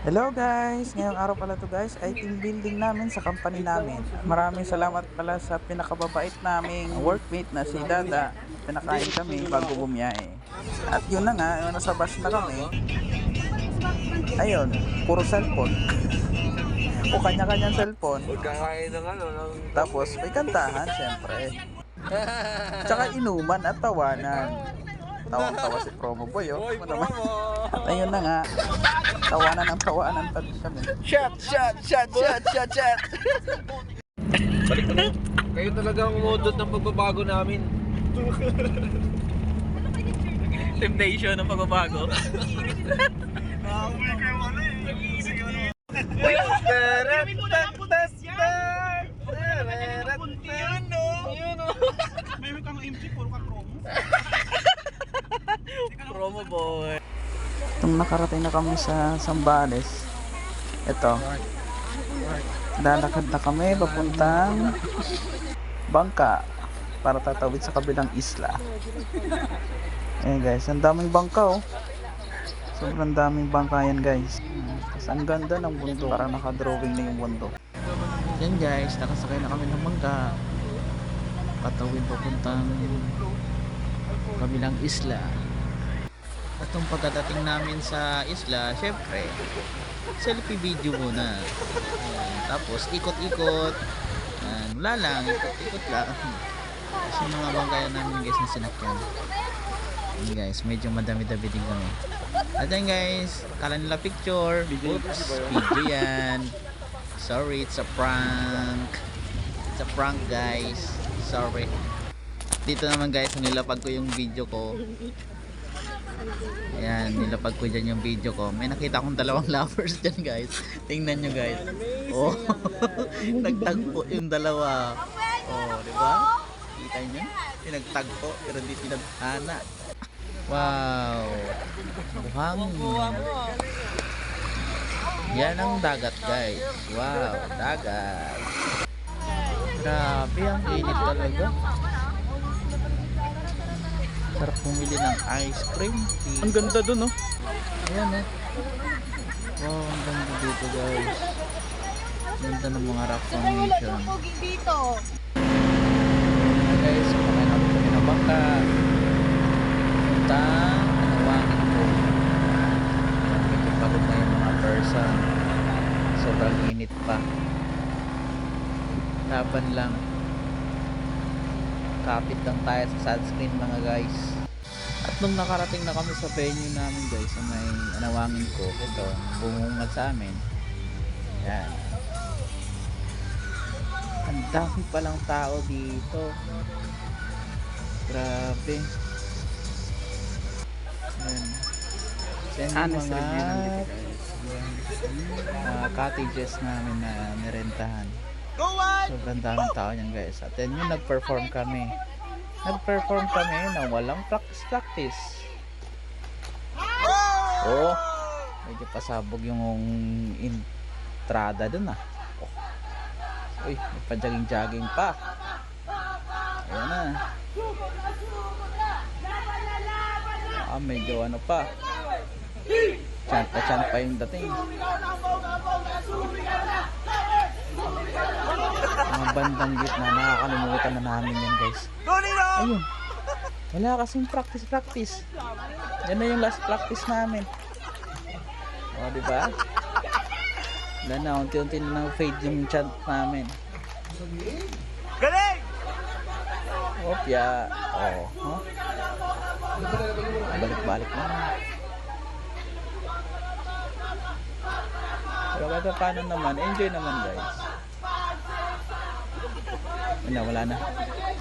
Hello guys! Ngayong araw pala to guys ay team building namin sa company namin. Maraming salamat pala sa pinakababait naming workmate na si Dada. Pinakain kami bago bumiyahe. At yun na nga, nasa bus na kami. Ayun, puro cellphone. O kanya-kanyang cellphone. Pagkakain ng ano, Tapos may kantahan syempre. Tsaka inuman at tawanan. Tawang-tawa si Promo Boy, oh. Hoy, Ano naman? promo! At ayun na nga, tawanan pa din kami. Shot! Balik mo na. Kayo talaga ang umudot ng pagbabago namin. Temptation ng pagbabago. Mayroon kang MG, puro ka promo. Promo boy. Nung nakarating na kami sa Zambales, ito, lalakad na kami papuntang bangka para tatawid sa kabilang isla. Eh guys, ang daming bangka, oh. Sobrang daming bangka yan guys. Tapos ang ganda ng bundok, parang nakadrawing na yung bundok. Yan guys, nakasakay na kami ng bangka patawid papuntang kabilang isla. At nung pagkadating namin sa isla, syempre selfie video muna. Ayan. Tapos ikot-ikot. Ayan. Wala lang, ikot-ikot lang. Kasi mga bangkayan namin guys na sinakyan. Ayan guys, medyo madami-dami din kami. At yan guys, kala nila picture. Oops, video yan. Sorry, it's a prank. It's a prank guys. Sorry. Dito naman guys, nilapag ko yung video ko. Ayan, nilapag ko dyan yung video ko. May nakita akong dalawang lovers dyan guys. Tingnan nyo guys. Oh, nagtagpo yung dalawa. Oh, di ba? Kita nyo? Pinagtagpo pero di pinagtana. Wow. Buhangin. Yan ang dagat guys. Wow, dagat. Grabe, ang init talaga. Sarap pumili ng ice cream. Ang ganda dun, oh. Ayan, oh. Wow, ang ganda dito guys. Ganda ng mga rock formation. Guys, kumain namin kami ng bangka. Puntang Anawangin po. Medyo pagod na yung mga person. Sobrang init pa. Laban lang. Kapit lang tayo sa sunscreen mga guys. At nung nakarating na kami sa venue namin guys, sa may Anawangin ko, ito, bumungad sa amin. Yan. Ang dami palang tao dito. Grabe. Yan. Yan yung mga cottages namin na nirentahan. Sobrang daming tao niyan guys. At then yung nag-perform kami na walang practice. Oh, medyo pasabog yung entrada dun ah. Oh. Uy, may pa-jogging pa. Ayan na. Medyo ano pa. Chant pa yung dating. Mga bandang gitna, nakakalimutan na namin yan guys. Ayun, wala kasing practice. Yan na yung last practice namin. O diba? Wala na, unti-unti na fade yung chant namin. Galing! Opya. Huh? Balik-balik na. Pero kahit paano naman, enjoy naman guys. Wala na.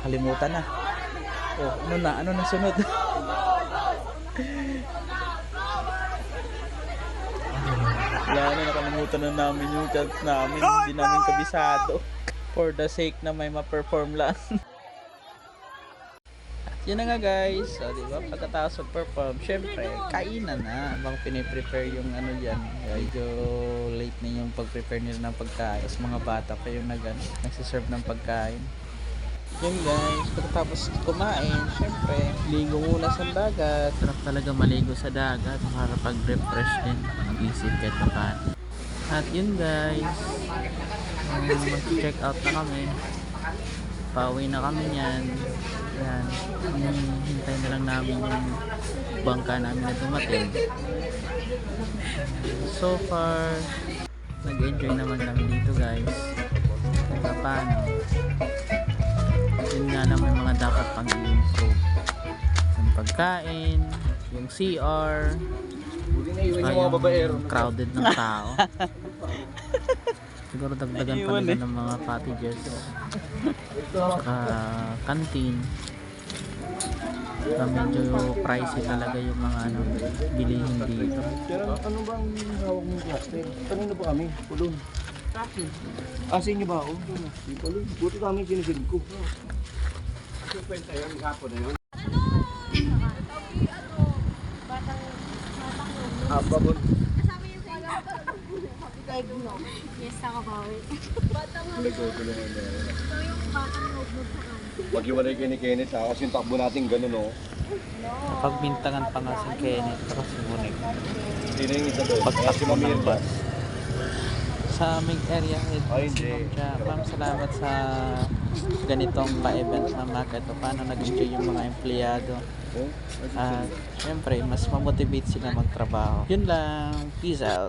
Kalimutan na. Oh, ano na sunod? Wala na, nakalimutan na namin yung chance namin. Hindi namin kabisado. For the sake na may ma-perform lang. Yun na nga guys, so, diba, pagkatapos mag-perform, syempre, kainan na. Habang piniprepare yung ano dyan, medyo late na yung pag-prepare nila ng pagkain. Tapos mga bata pa yung nagsiserve ng pagkain. Yun guys, pagkatapos kumain, syempre, ligo muna sa dagat. Sarap talaga maligo sa dagat para pag-refresh din. mag-isip kahit pa paano. At yun guys, mag-check out na kami. Pauwi na kami niyan. Yan, hintay na lang namin yung bangka namin na dumating. So far, nag-enjoy naman kami dito guys. Kahit pa paano. Yun nga lang, may mga dapat pang i-improve. Yung pagkain, yung CR, yung crowded ng tao. Siguro dagdagan pa nila ng mga cottages, saka canteen. Medyo pricey talaga yung mga bilihin dito. Ano ba ang hawak mong cluster? Kanino ba kami? Pulon. Ah, sa inyo ba? Oo. Di pala. Buti kami sinisid ko. Kasi kwenta yun, hapon na yun. Ababon. Yes, nakabawi. Mag-iwalay kayo ni Kenneth ha, kasi yung takbo natin ganun o. Pagbintangan pa nga si Kenneth at si Munik. Sino yung isa doon? Pagtakbo ng bus. Sa Mig area head Ay, si hindi. Ma'am Cha. Ma'am, salamat sa ganitong pa-event na kahit paano nag-enjoy yung mga empleyado. At syempre, mas mamotivate sila magtrabaho. Yun lang. Peace out.